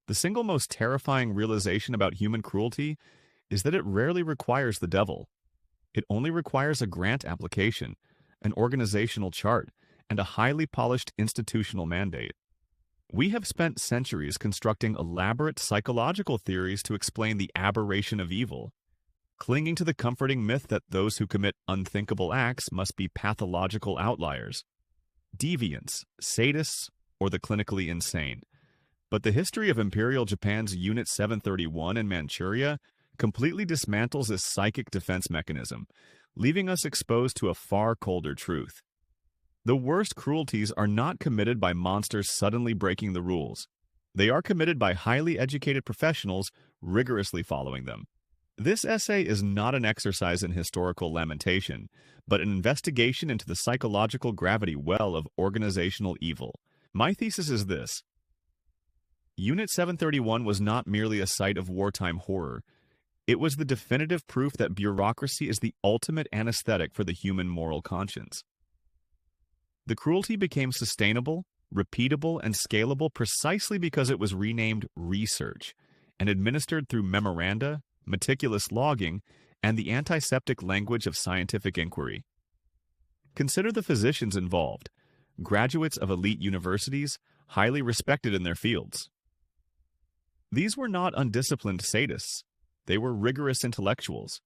The single most terrifying realization about human cruelty is that it rarely requires the devil. It only requires a grant application, an organizational chart, and a highly polished institutional mandate. We have spent centuries constructing elaborate psychological theories to explain the aberration of evil, clinging to the comforting myth that those who commit unthinkable acts must be pathological outliers, deviants, sadists, or the clinically insane. But the history of Imperial Japan's Unit 731 in Manchuria completely dismantles this psychic defense mechanism, leaving us exposed to a far colder truth. The worst cruelties are not committed by monsters suddenly breaking the rules. They are committed by highly educated professionals rigorously following them. This essay is not an exercise in historical lamentation, but an investigation into the psychological gravity well of organizational evil. My thesis is this: Unit 731 was not merely a site of wartime horror. It was the definitive proof that bureaucracy is the ultimate anesthetic for the human moral conscience. The cruelty became sustainable, repeatable, and scalable precisely because it was renamed research and administered through memoranda, meticulous logging, and the antiseptic language of scientific inquiry. Consider the physicians involved, graduates of elite universities, highly respected in their fields. These were not undisciplined sadists. They were rigorous intellectuals.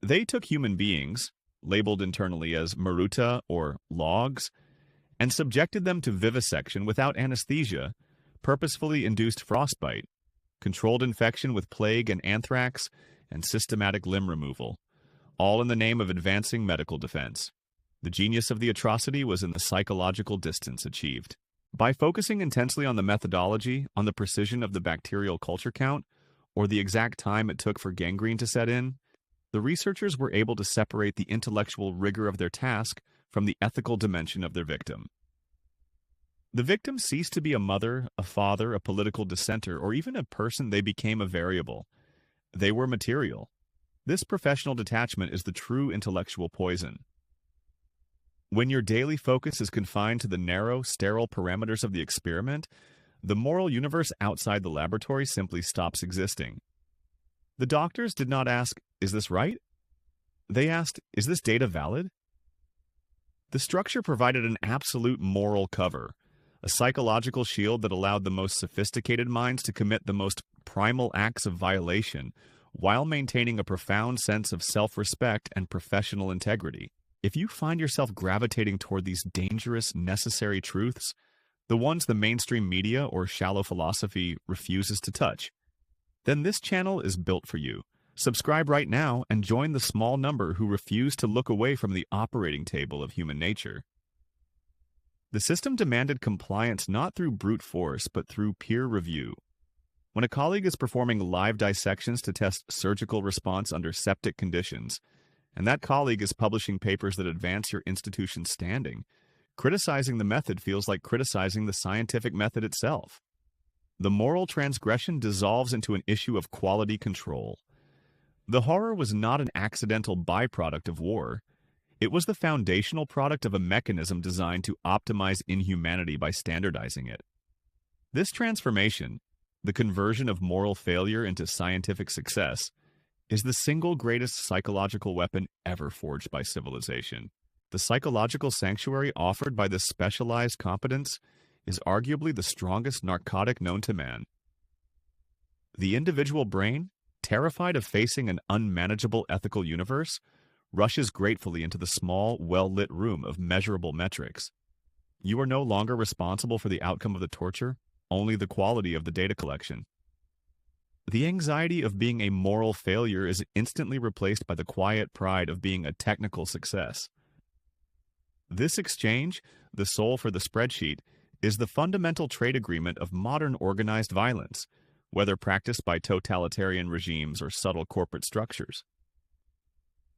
They took human beings, labeled internally as maruta or logs, and subjected them to vivisection without anesthesia, purposefully induced frostbite, controlled infection with plague and anthrax, and systematic limb removal, all in the name of advancing medical defense. The genius of the atrocity was in the psychological distance achieved. By focusing intensely on the methodology, on the precision of the bacterial culture count, or the exact time it took for gangrene to set in, the researchers were able to separate the intellectual rigor of their task from the ethical dimension of their victim. The victim ceased to be a mother, a father, a political dissenter, or even a person. They became a variable. They were material. This professional detachment is the true intellectual poison. When your daily focus is confined to the narrow, sterile parameters of the experiment, the moral universe outside the laboratory simply stops existing. The doctors did not ask, "Is this right?" They asked, "Is this data valid?" The structure provided an absolute moral cover, a psychological shield that allowed the most sophisticated minds to commit the most primal acts of violation while maintaining a profound sense of self-respect and professional integrity. If you find yourself gravitating toward these dangerous, necessary truths, the ones the mainstream media or shallow philosophy refuses to touch, then this channel is built for you. Subscribe right now and join the small number who refuse to look away from the operating table of human nature. The system demanded compliance not through brute force, but through peer review. When a colleague is performing live dissections to test surgical response under septic conditions, and that colleague is publishing papers that advance your institution's standing, criticizing the method feels like criticizing the scientific method itself. The moral transgression dissolves into an issue of quality control. The horror was not an accidental byproduct of war. It was the foundational product of a mechanism designed to optimize inhumanity by standardizing it. This transformation, the conversion of moral failure into scientific success, is the single greatest psychological weapon ever forged by civilization. The psychological sanctuary offered by this specialized competence is arguably the strongest narcotic known to man. The individual brain, terrified of facing an unmanageable ethical universe, rushes gratefully into the small, well-lit room of measurable metrics. You are no longer responsible for the outcome of the torture, only the quality of the data collection. The anxiety of being a moral failure is instantly replaced by the quiet pride of being a technical success. This exchange, the soul for the spreadsheet, is the fundamental trade agreement of modern organized violence, whether practiced by totalitarian regimes or subtle corporate structures.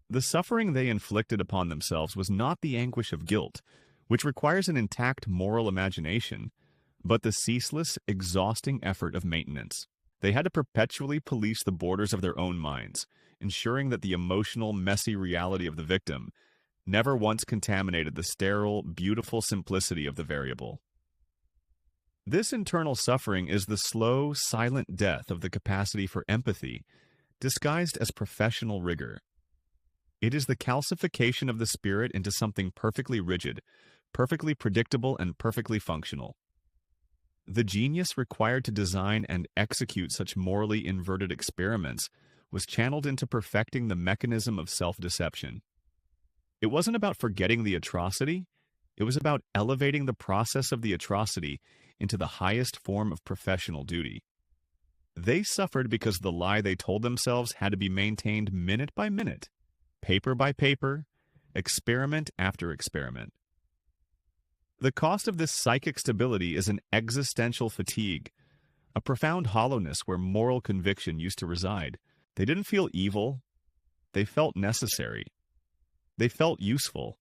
The suffering they inflicted upon themselves was not the anguish of guilt, which requires an intact moral imagination, but the ceaseless, exhausting effort of maintenance. They had to perpetually police the borders of their own minds, ensuring that the emotional, messy reality of the victim never once contaminated the sterile, beautiful simplicity of the variable. This internal suffering is the slow, silent death of the capacity for empathy, disguised as professional rigor. It is the calcification of the spirit into something perfectly rigid, perfectly predictable, and perfectly functional. The genius required to design and execute such morally inverted experiments was channeled into perfecting the mechanism of self-deception. It wasn't about forgetting the atrocity, it was about elevating the process of the atrocity into the highest form of professional duty. They suffered because the lie they told themselves had to be maintained minute by minute, paper by paper, experiment after experiment. The cost of this psychic stability is an existential fatigue, a profound hollowness where moral conviction used to reside. They didn't feel evil, they felt necessary. They felt useful.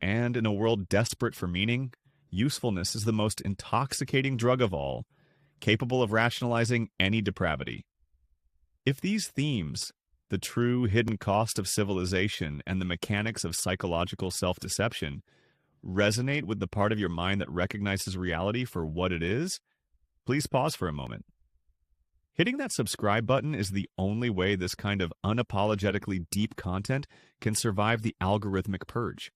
And in a world desperate for meaning, usefulness is the most intoxicating drug of all, capable of rationalizing any depravity. If these themes, the true hidden cost of civilization and the mechanics of psychological self-deception, resonate with the part of your mind that recognizes reality for what it is, please pause for a moment. Hitting that subscribe button is the only way this kind of unapologetically deep content can survive the algorithmic purge.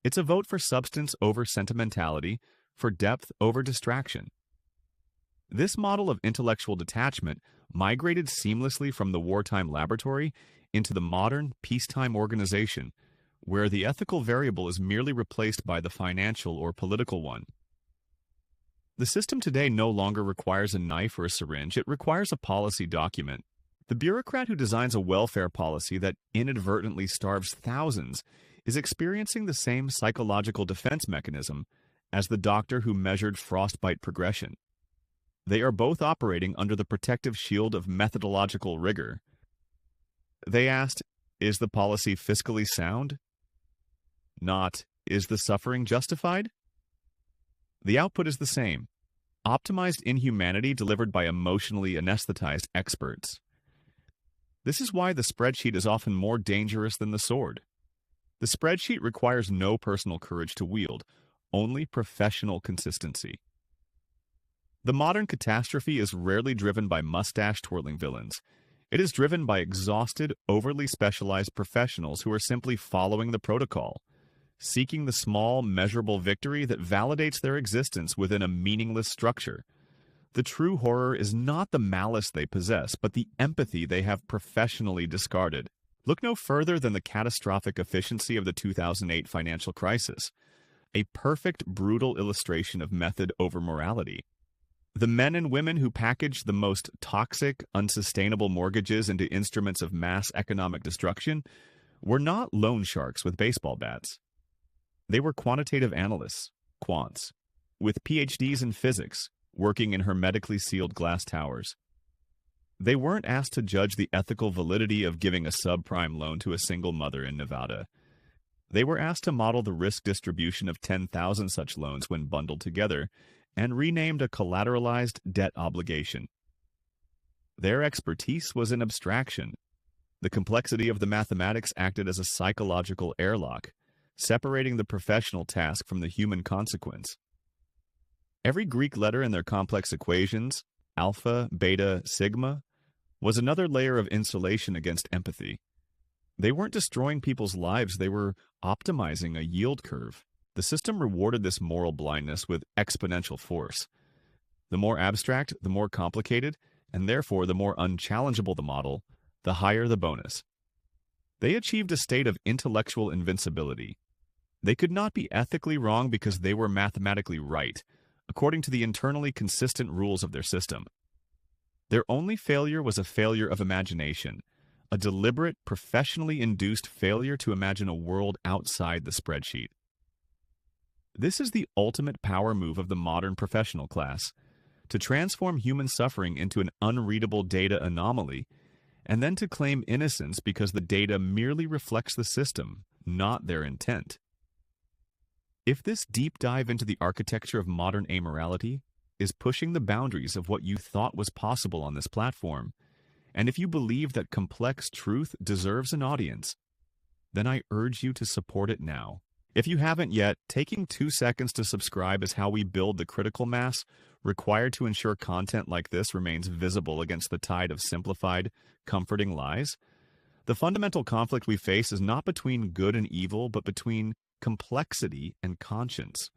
It's a vote for substance over sentimentality, for depth over distraction. This model of intellectual detachment migrated seamlessly from the wartime laboratory into the modern, peacetime organization, where the ethical variable is merely replaced by the financial or political one. The system today no longer requires a knife or a syringe, it requires a policy document. The bureaucrat who designs a welfare policy that inadvertently starves thousands is experiencing the same psychological defense mechanism as the doctor who measured frostbite progression. They are both operating under the protective shield of methodological rigor. They asked, is the policy fiscally sound? Not, is the suffering justified? The output is the same. Optimized inhumanity delivered by emotionally anesthetized experts. This is why the spreadsheet is often more dangerous than the sword. The spreadsheet requires no personal courage to wield, only professional consistency. The modern catastrophe is rarely driven by mustache-twirling villains. It is driven by exhausted, overly specialized professionals who are simply following the protocol, seeking the small, measurable victory that validates their existence within a meaningless structure. The true horror is not the malice they possess, but the empathy they have professionally discarded. Look no further than the catastrophic efficiency of the 2008 financial crisis, a perfect, brutal illustration of method over morality. The men and women who packaged the most toxic, unsustainable mortgages into instruments of mass economic destruction were not loan sharks with baseball bats. They were quantitative analysts, quants, with PhDs in physics, working in hermetically sealed glass towers. They weren't asked to judge the ethical validity of giving a subprime loan to a single mother in Nevada. They were asked to model the risk distribution of 10,000 such loans when bundled together and renamed a collateralized debt obligation. Their expertise was in abstraction. The complexity of the mathematics acted as a psychological airlock, separating the professional task from the human consequence. Every Greek letter in their complex equations, alpha, beta, sigma, was another layer of insulation against empathy. They weren't destroying people's lives, they were optimizing a yield curve. The system rewarded this moral blindness with exponential force. The more abstract, the more complicated, and therefore the more unchallengeable the model, the higher the bonus. They achieved a state of intellectual invincibility. They could not be ethically wrong because they were mathematically right, according to the internally consistent rules of their system. Their only failure was a failure of imagination, a deliberate, professionally induced failure to imagine a world outside the spreadsheet. This is the ultimate power move of the modern professional class, to transform human suffering into an unreadable data anomaly, and then to claim innocence because the data merely reflects the system, not their intent. If this deep dive into the architecture of modern amorality is pushing the boundaries of what you thought was possible on this platform, and if you believe that complex truth deserves an audience, then I urge you to support it now. If you haven't yet, taking 2 seconds to subscribe is how we build the critical mass required to ensure content like this remains visible against the tide of simplified, comforting lies. The fundamental conflict we face is not between good and evil, but between complexity and conscience.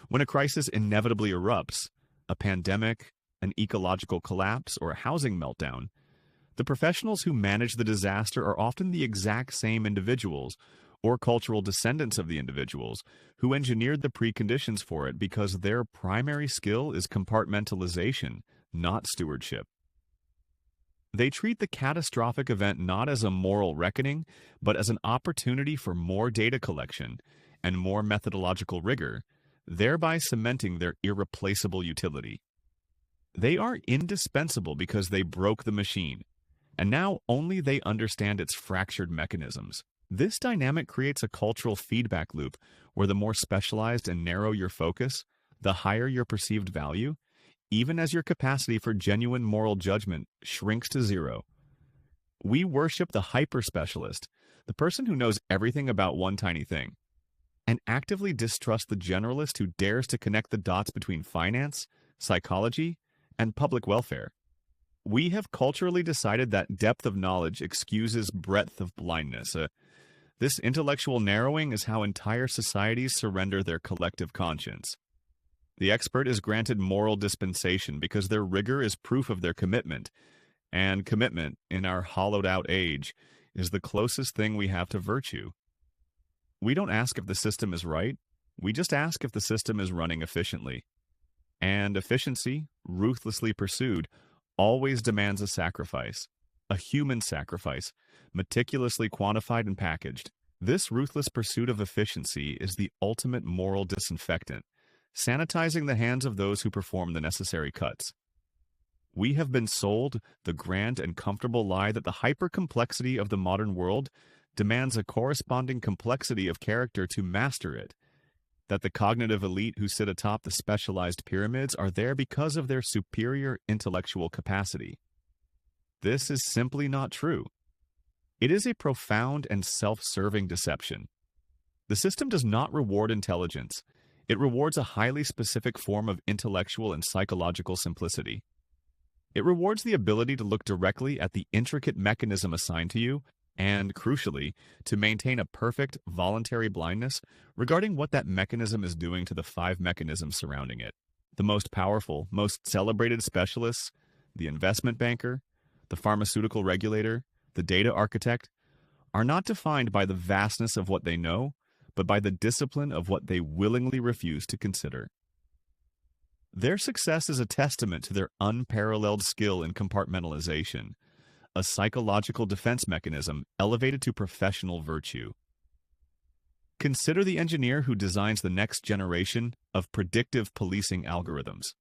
When a crisis inevitably erupts, a pandemic, an ecological collapse, or a housing meltdown, the professionals who manage the disaster are often the exact same individuals, or cultural descendants of the individuals, who engineered the preconditions for it because their primary skill is compartmentalization, not stewardship. They treat the catastrophic event not as a moral reckoning, but as an opportunity for more data collection and more methodological rigor, thereby cementing their irreplaceable utility. They are indispensable because they broke the machine, and now only they understand its fractured mechanisms. This dynamic creates a cultural feedback loop where the more specialized and narrow your focus, the higher your perceived value, even as your capacity for genuine moral judgment shrinks to zero. We worship the hyper-specialist, the person who knows everything about one tiny thing, and actively distrust the generalist who dares to connect the dots between finance, psychology, and public welfare. We have culturally decided that depth of knowledge excuses breadth of blindness. This intellectual narrowing is how entire societies surrender their collective conscience. The expert is granted moral dispensation because their rigor is proof of their commitment, and commitment, in our hollowed-out age, is the closest thing we have to virtue. We don't ask if the system is right, we just ask if the system is running efficiently. And efficiency, ruthlessly pursued, always demands a sacrifice, a human sacrifice, meticulously quantified and packaged. This ruthless pursuit of efficiency is the ultimate moral disinfectant, sanitizing the hands of those who perform the necessary cuts. We have been sold the grand and comfortable lie that the hypercomplexity of the modern world demands a corresponding complexity of character to master it, that the cognitive elite who sit atop the specialized pyramids are there because of their superior intellectual capacity. This is simply not true. It is a profound and self-serving deception. The system does not reward intelligence. It rewards a highly specific form of intellectual and psychological simplicity. It rewards the ability to look directly at the intricate mechanism assigned to you and, crucially, to maintain a perfect, voluntary blindness regarding what that mechanism is doing to the 5 mechanisms surrounding it. The most powerful, most celebrated specialists, the investment banker, the pharmaceutical regulator, the data architect, are not defined by the vastness of what they know, but by the discipline of what they willingly refuse to consider. Their success is a testament to their unparalleled skill in compartmentalization, a psychological defense mechanism elevated to professional virtue. Consider the engineer who designs the next generation of predictive policing algorithms.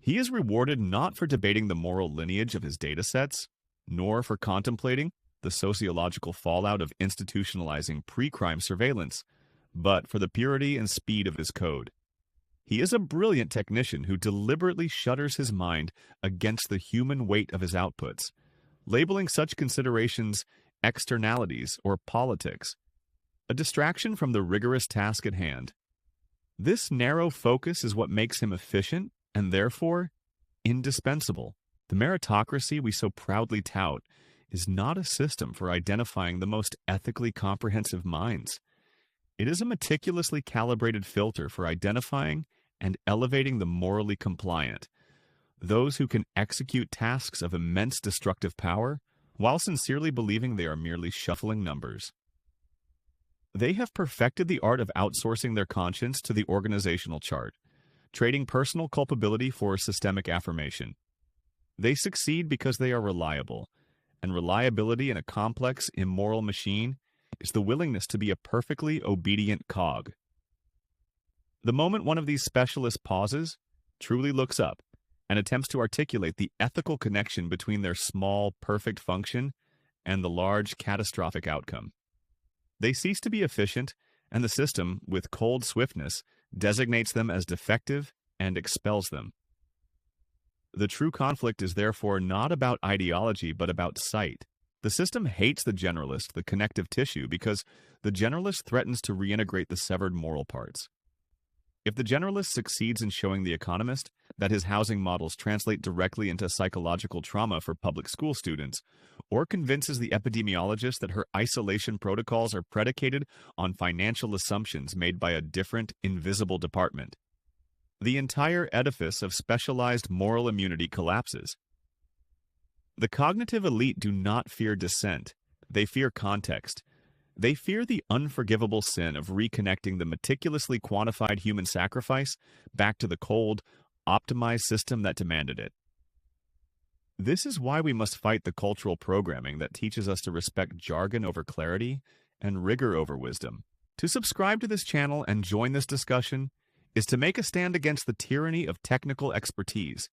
He is rewarded not for debating the moral lineage of his datasets, nor for contemplating the sociological fallout of institutionalizing pre-crime surveillance, but for the purity and speed of his code. He is a brilliant technician who deliberately shutters his mind against the human weight of his outputs, labeling such considerations externalities or politics, a distraction from the rigorous task at hand. This narrow focus is what makes him efficient and therefore indispensable. The meritocracy we so proudly tout is not a system for identifying the most ethically comprehensive minds. It is a meticulously calibrated filter for identifying and elevating the morally compliant, those who can execute tasks of immense destructive power while sincerely believing they are merely shuffling numbers. They have perfected the art of outsourcing their conscience to the organizational chart, trading personal culpability for systemic affirmation. They succeed because they are reliable, and reliability in a complex, immoral machine is the willingness to be a perfectly obedient cog. The moment one of these specialists pauses, truly looks up, and attempts to articulate the ethical connection between their small, perfect function and the large, catastrophic outcome, they cease to be efficient, and the system, with cold swiftness, designates them as defective and expels them. The true conflict is therefore not about ideology but about sight. The system hates the generalist, the connective tissue, because the generalist threatens to reintegrate the severed moral parts. If the generalist succeeds in showing the economist that his housing models translate directly into psychological trauma for public school students, or convinces the epidemiologist that her isolation protocols are predicated on financial assumptions made by a different, invisible department, the entire edifice of specialized moral immunity collapses. The cognitive elite do not fear dissent. They fear context. They fear the unforgivable sin of reconnecting the meticulously quantified human sacrifice back to the cold, optimized system that demanded it. This is why we must fight the cultural programming that teaches us to respect jargon over clarity and rigor over wisdom. To subscribe to this channel and join this discussion is to make a stand against the tyranny of technical expertise.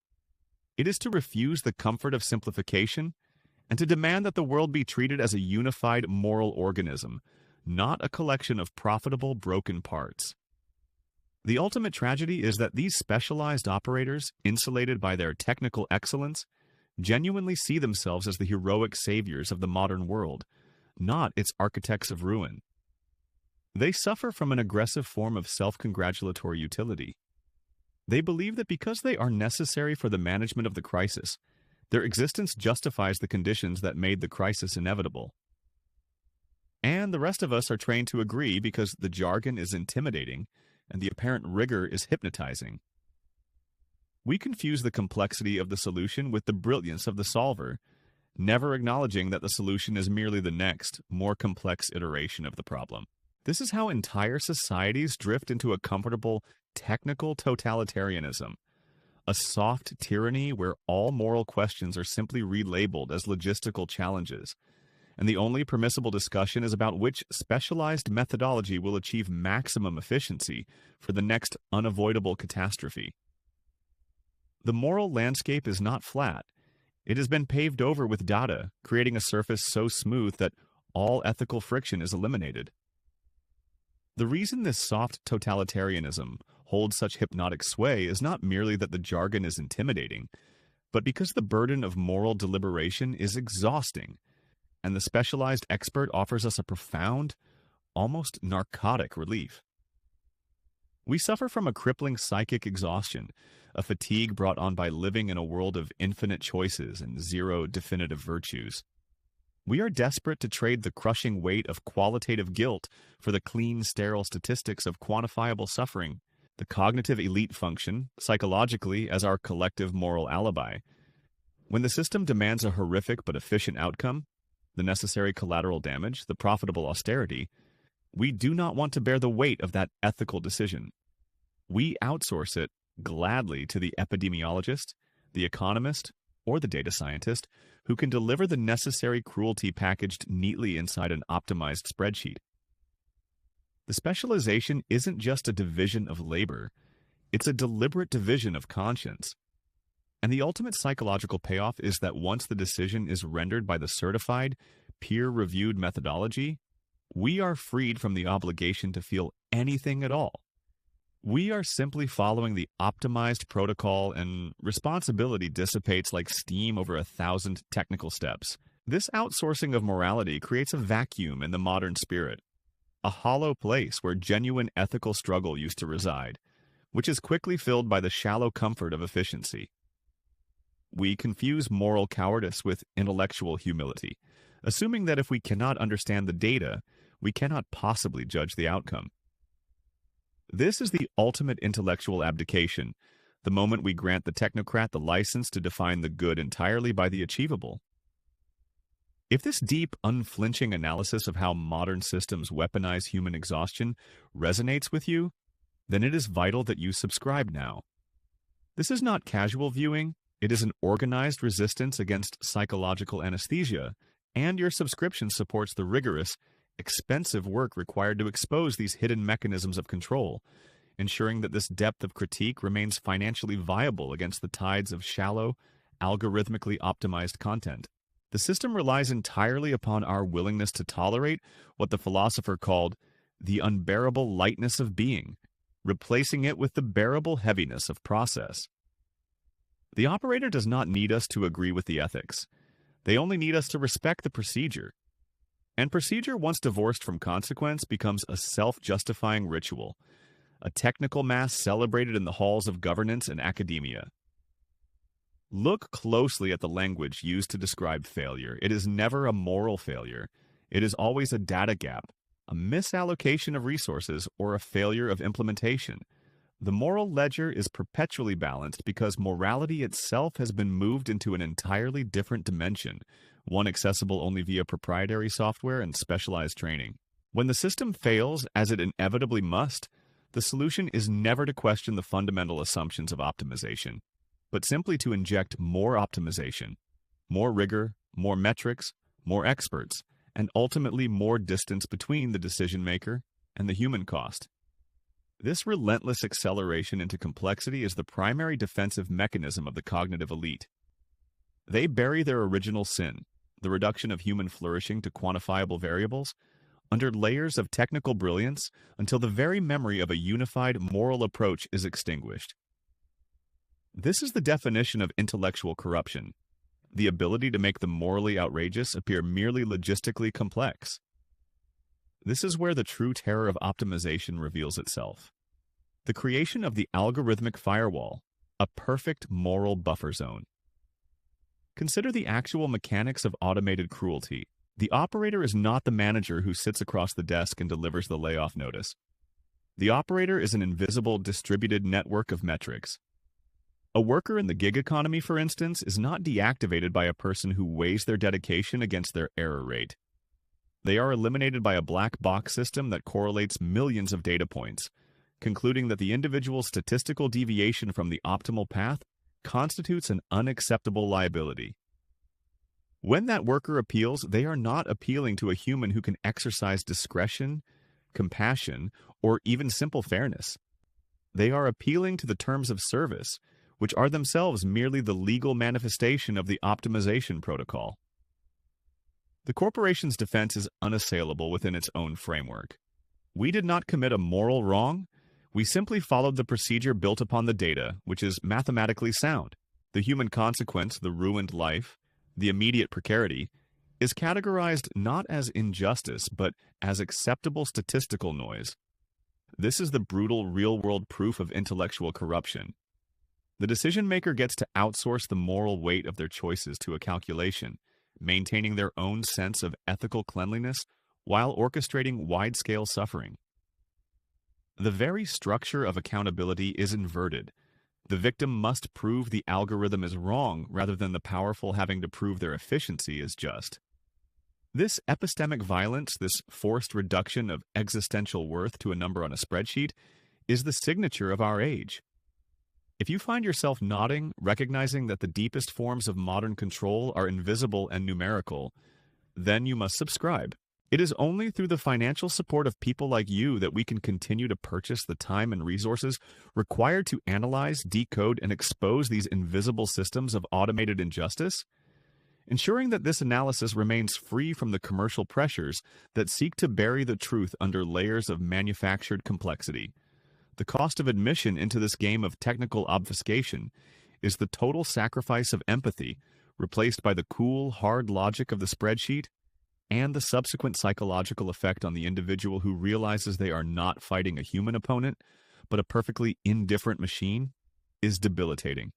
It is to refuse the comfort of simplification and to demand that the world be treated as a unified moral organism, not a collection of profitable broken parts. The ultimate tragedy is that these specialized operators, insulated by their technical excellence, genuinely see themselves as the heroic saviors of the modern world, not its architects of ruin. They suffer from an aggressive form of self-congratulatory utility. They believe that because they are necessary for the management of the crisis, their existence justifies the conditions that made the crisis inevitable. And the rest of us are trained to agree because the jargon is intimidating and the apparent rigor is hypnotizing. We confuse the complexity of the solution with the brilliance of the solver, never acknowledging that the solution is merely the next, more complex iteration of the problem. This is how entire societies drift into a comfortable, technical totalitarianism, a soft tyranny where all moral questions are simply relabeled as logistical challenges, and the only permissible discussion is about which specialized methodology will achieve maximum efficiency for the next unavoidable catastrophe. The moral landscape is not flat. It has been paved over with data, creating a surface so smooth that all ethical friction is eliminated. The reason this soft totalitarianism holds such hypnotic sway is not merely that the jargon is intimidating, but because the burden of moral deliberation is exhausting, and the specialized expert offers us a profound, almost narcotic relief. We suffer from a crippling psychic exhaustion, a fatigue brought on by living in a world of infinite choices and zero definitive virtues. We are desperate to trade the crushing weight of qualitative guilt for the clean, sterile statistics of quantifiable suffering. The cognitive elite function, psychologically, as our collective moral alibi. When the system demands a horrific but efficient outcome, the necessary collateral damage, the profitable austerity, we do not want to bear the weight of that ethical decision. We outsource it gladly to the epidemiologist, the economist, or the data scientist who can deliver the necessary cruelty packaged neatly inside an optimized spreadsheet. The specialization isn't just a division of labor, it's a deliberate division of conscience. And the ultimate psychological payoff is that once the decision is rendered by the certified, peer-reviewed methodology, we are freed from the obligation to feel anything at all. We are simply following the optimized protocol, and responsibility dissipates like steam over 1,000 technical steps. This outsourcing of morality creates a vacuum in the modern spirit, a hollow place where genuine ethical struggle used to reside, which is quickly filled by the shallow comfort of efficiency. We confuse moral cowardice with intellectual humility, assuming that if we cannot understand the data, we cannot possibly judge the outcome. This is the ultimate intellectual abdication, the moment we grant the technocrat the license to define the good entirely by the achievable. If this deep, unflinching analysis of how modern systems weaponize human exhaustion resonates with you, then it is vital that you subscribe now. This is not casual viewing, it is an organized resistance against psychological anesthesia, and your subscription supports the rigorous, expensive work required to expose these hidden mechanisms of control, ensuring that this depth of critique remains financially viable against the tides of shallow, algorithmically optimized content. The system relies entirely upon our willingness to tolerate what the philosopher called the unbearable lightness of being, replacing it with the bearable heaviness of process. The operator does not need us to agree with the ethics. They only need us to respect the procedure. And procedure, once divorced from consequence, becomes a self-justifying ritual, a technical mass celebrated in the halls of governance and academia. Look closely at the language used to describe failure. It is never a moral failure. It is always a data gap, a misallocation of resources, or a failure of implementation. The moral ledger is perpetually balanced because morality itself has been moved into an entirely different dimension, one accessible only via proprietary software and specialized training. When the system fails, as it inevitably must, the solution is never to question the fundamental assumptions of optimization, but simply to inject more optimization, more rigor, more metrics, more experts, and ultimately more distance between the decision maker and the human cost. This relentless acceleration into complexity is the primary defensive mechanism of the cognitive elite. They bury their original sin, the reduction of human flourishing to quantifiable variables, under layers of technical brilliance until the very memory of a unified moral approach is extinguished. This is the definition of intellectual corruption, the ability to make the morally outrageous appear merely logistically complex. This is where the true terror of optimization reveals itself. The creation of the algorithmic firewall, a perfect moral buffer zone. Consider the actual mechanics of automated cruelty. The operator is not the manager who sits across the desk and delivers the layoff notice. The operator is an invisible, distributed network of metrics. A worker in the gig economy, for instance, is not deactivated by a person who weighs their dedication against their error rate. They are eliminated by a black box system that correlates millions of data points, concluding that the individual's statistical deviation from the optimal path constitutes an unacceptable liability. When that worker appeals, they are not appealing to a human who can exercise discretion, compassion, or even simple fairness. They are appealing to the terms of service, which are themselves merely the legal manifestation of the optimization protocol. The corporation's defense is unassailable within its own framework. We did not commit a moral wrong. We simply followed the procedure built upon the data, which is mathematically sound. The human consequence, the ruined life, the immediate precarity, is categorized not as injustice, but as acceptable statistical noise. This is the brutal real-world proof of intellectual corruption. The decision-maker gets to outsource the moral weight of their choices to a calculation, maintaining their own sense of ethical cleanliness while orchestrating wide-scale suffering. The very structure of accountability is inverted. The victim must prove the algorithm is wrong rather than the powerful having to prove their efficiency is just. This epistemic violence, this forced reduction of existential worth to a number on a spreadsheet, is the signature of our age. If you find yourself nodding, recognizing that the deepest forms of modern control are invisible and numerical, then you must subscribe. It is only through the financial support of people like you that we can continue to purchase the time and resources required to analyze, decode, and expose these invisible systems of automated injustice, ensuring that this analysis remains free from the commercial pressures that seek to bury the truth under layers of manufactured complexity. The cost of admission into this game of technical obfuscation is the total sacrifice of empathy, replaced by the cool, hard logic of the spreadsheet, and the subsequent psychological effect on the individual who realizes they are not fighting a human opponent, but a perfectly indifferent machine, is debilitating.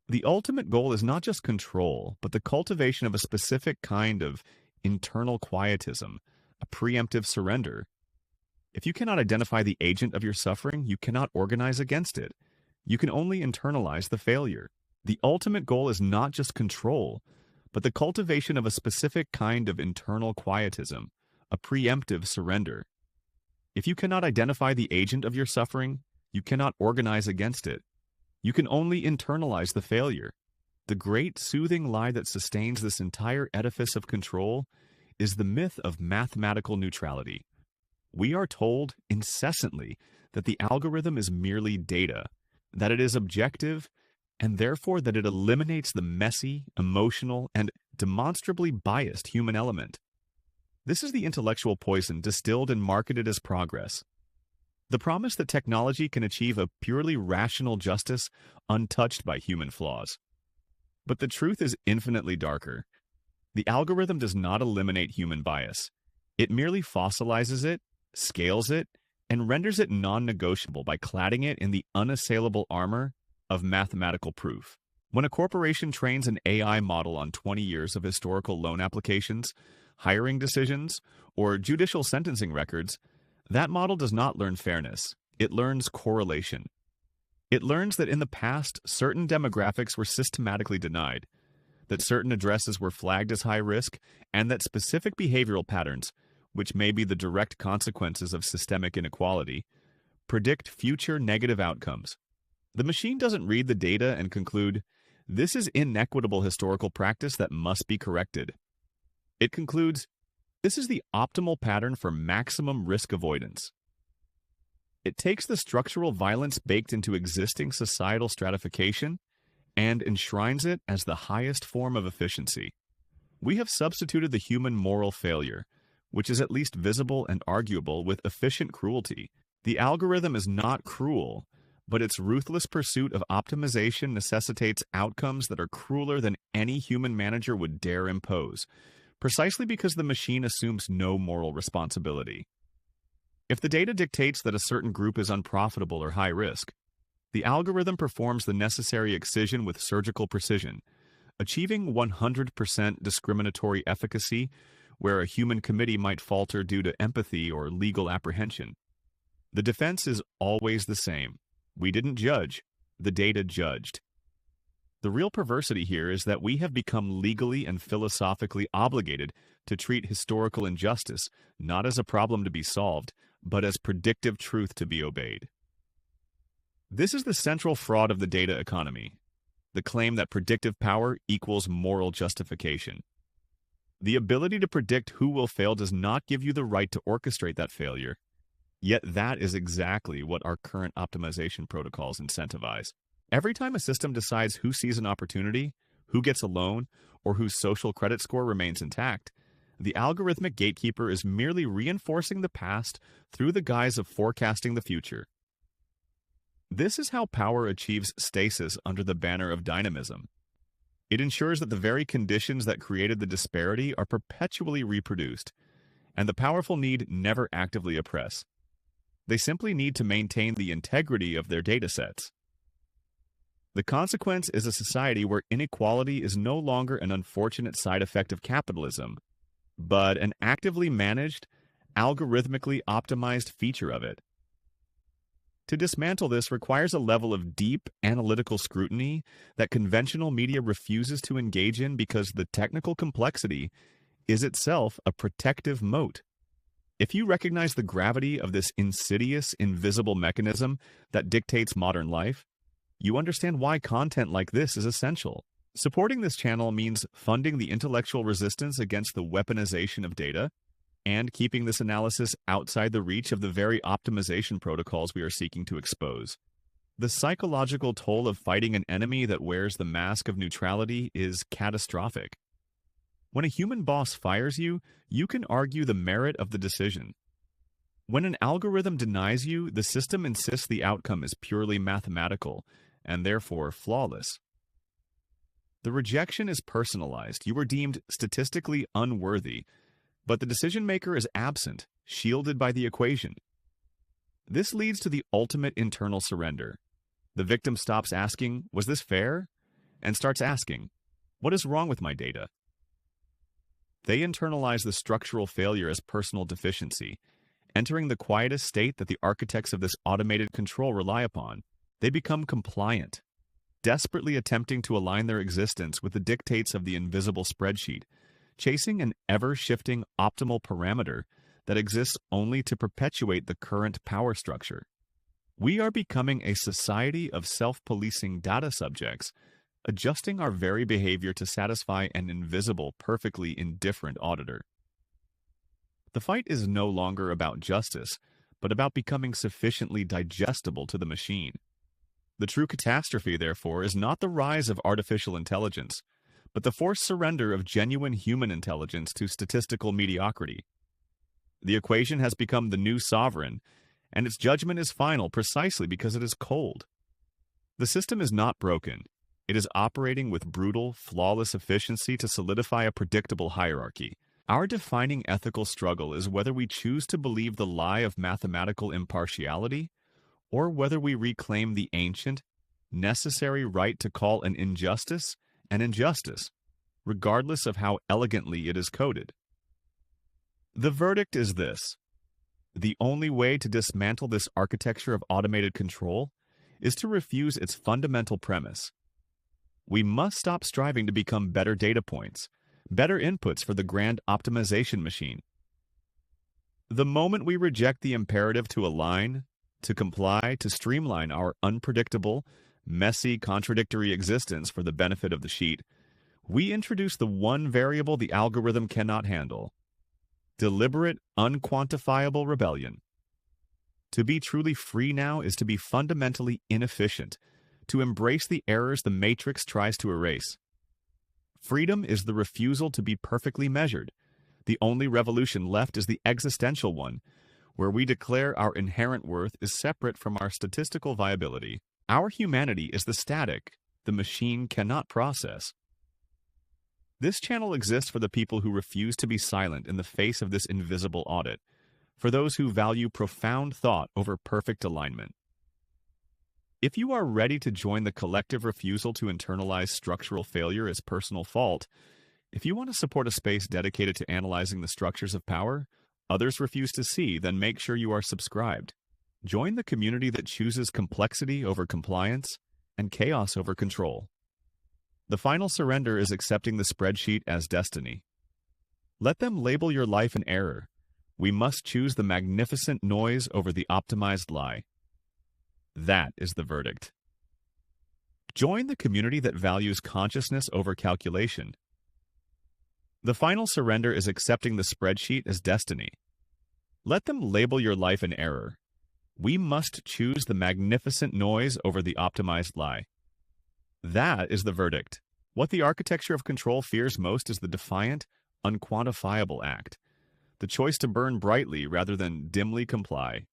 The ultimate goal is not just control, but the cultivation of a specific kind of internal quietism, a preemptive surrender. If you cannot identify the agent of your suffering, you cannot organize against it. You can only internalize the failure. The ultimate goal is not just control, but the cultivation of a specific kind of internal quietism, a preemptive surrender. If you cannot identify the agent of your suffering, you cannot organize against it. You can only internalize the failure. The great soothing lie that sustains this entire edifice of control is the myth of mathematical neutrality. We are told incessantly that the algorithm is merely data, that it is objective, and therefore that it eliminates the messy, emotional, and demonstrably biased human element. This is the intellectual poison distilled and marketed as progress. The promise that technology can achieve a purely rational justice untouched by human flaws. But the truth is infinitely darker. The algorithm does not eliminate human bias. It merely fossilizes it, scales it, and renders it non-negotiable by cladding it in the unassailable armor of mathematical proof. When a corporation trains an AI model on 20 years of historical loan applications, hiring decisions, or judicial sentencing records, that model does not learn fairness. It learns correlation. It learns that in the past, certain demographics were systematically denied, that certain addresses were flagged as high risk, and that specific behavioral patterns, which may be the direct consequences of systemic inequality, predict future negative outcomes. The machine doesn't read the data and conclude, this is inequitable historical practice that must be corrected. It concludes, this is the optimal pattern for maximum risk avoidance. It takes the structural violence baked into existing societal stratification and enshrines it as the highest form of efficiency. We have substituted the human moral failure, which is at least visible and arguable, with efficient cruelty. The algorithm is not cruel, but its ruthless pursuit of optimization necessitates outcomes that are crueler than any human manager would dare impose, precisely because the machine assumes no moral responsibility. If the data dictates that a certain group is unprofitable or high risk, the algorithm performs the necessary excision with surgical precision, achieving 100% discriminatory efficacy where a human committee might falter due to empathy or legal apprehension. The defense is always the same. We didn't judge, the data judged. The real perversity here is that we have become legally and philosophically obligated to treat historical injustice not as a problem to be solved, but as predictive truth to be obeyed. This is the central fraud of the data economy, the claim that predictive power equals moral justification. The ability to predict who will fail does not give you the right to orchestrate that failure, yet that is exactly what our current optimization protocols incentivize. Every time a system decides who sees an opportunity, who gets a loan, or whose social credit score remains intact, the algorithmic gatekeeper is merely reinforcing the past through the guise of forecasting the future. This is how power achieves stasis under the banner of dynamism. It ensures that the very conditions that created the disparity are perpetually reproduced, and the powerful need never actively oppress. They simply need to maintain the integrity of their datasets. The consequence is a society where inequality is no longer an unfortunate side effect of capitalism, but an actively managed, algorithmically optimized feature of it. To dismantle this requires a level of deep analytical scrutiny that conventional media refuses to engage in because the technical complexity is itself a protective moat. If you recognize the gravity of this insidious, invisible mechanism that dictates modern life, you understand why content like this is essential. Supporting this channel means funding the intellectual resistance against the weaponization of data and keeping this analysis outside the reach of the very optimization protocols we are seeking to expose. The psychological toll of fighting an enemy that wears the mask of neutrality is catastrophic. When a human boss fires you, you can argue the merit of the decision. When an algorithm denies you, the system insists the outcome is purely mathematical and therefore flawless. The rejection is personalized. You are deemed statistically unworthy, but the decision maker is absent, shielded by the equation. This leads to the ultimate internal surrender. The victim stops asking, "Was this fair?" and starts asking, "What is wrong with my data?" They internalize the structural failure as personal deficiency, entering the quietest state that the architects of this automated control rely upon. They become compliant, desperately attempting to align their existence with the dictates of the invisible spreadsheet, chasing an ever-shifting optimal parameter that exists only to perpetuate the current power structure. We are becoming a society of self-policing data subjects, adjusting our very behavior to satisfy an invisible, perfectly indifferent auditor. The fight is no longer about justice, but about becoming sufficiently digestible to the machine. The true catastrophe, therefore, is not the rise of artificial intelligence, but the forced surrender of genuine human intelligence to statistical mediocrity. The equation has become the new sovereign, and its judgment is final precisely because it is cold. The system is not broken. It is operating with brutal, flawless efficiency to solidify a predictable hierarchy. Our defining ethical struggle is whether we choose to believe the lie of mathematical impartiality or whether we reclaim the ancient, necessary right to call an injustice, regardless of how elegantly it is coded. The verdict is this: the only way to dismantle this architecture of automated control is to refuse its fundamental premise. We must stop striving to become better data points, better inputs for the grand optimization machine. The moment we reject the imperative to align, to comply, to streamline our unpredictable, messy, contradictory existence for the benefit of the sheet, we introduce the one variable the algorithm cannot handle: deliberate, unquantifiable rebellion. To be truly free now is to be fundamentally inefficient, to embrace the errors the matrix tries to erase. Freedom is the refusal to be perfectly measured. The only revolution left is the existential one, where we declare our inherent worth is separate from our statistical viability. Our humanity is the static the machine cannot process. This channel exists for the people who refuse to be silent in the face of this invisible audit, for those who value profound thought over perfect alignment. If you are ready to join the collective refusal to internalize structural failure as personal fault, if you want to support a space dedicated to analyzing the structures of power others refuse to see, then make sure you are subscribed. Join the community that chooses complexity over compliance and chaos over control. The final surrender is accepting the spreadsheet as destiny. Let them label your life an error. We must choose the magnificent noise over the optimized lie. That is the verdict. Join the community that values consciousness over calculation. The final surrender is accepting the spreadsheet as destiny. Let them label your life an error. We must choose the magnificent noise over the optimized lie. That is the verdict. What the architecture of control fears most is the defiant, unquantifiable act, the choice to burn brightly rather than dimly comply.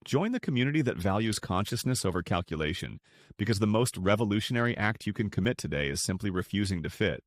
Join the community that values consciousness over calculation, because the most revolutionary act you can commit today is simply refusing to fit.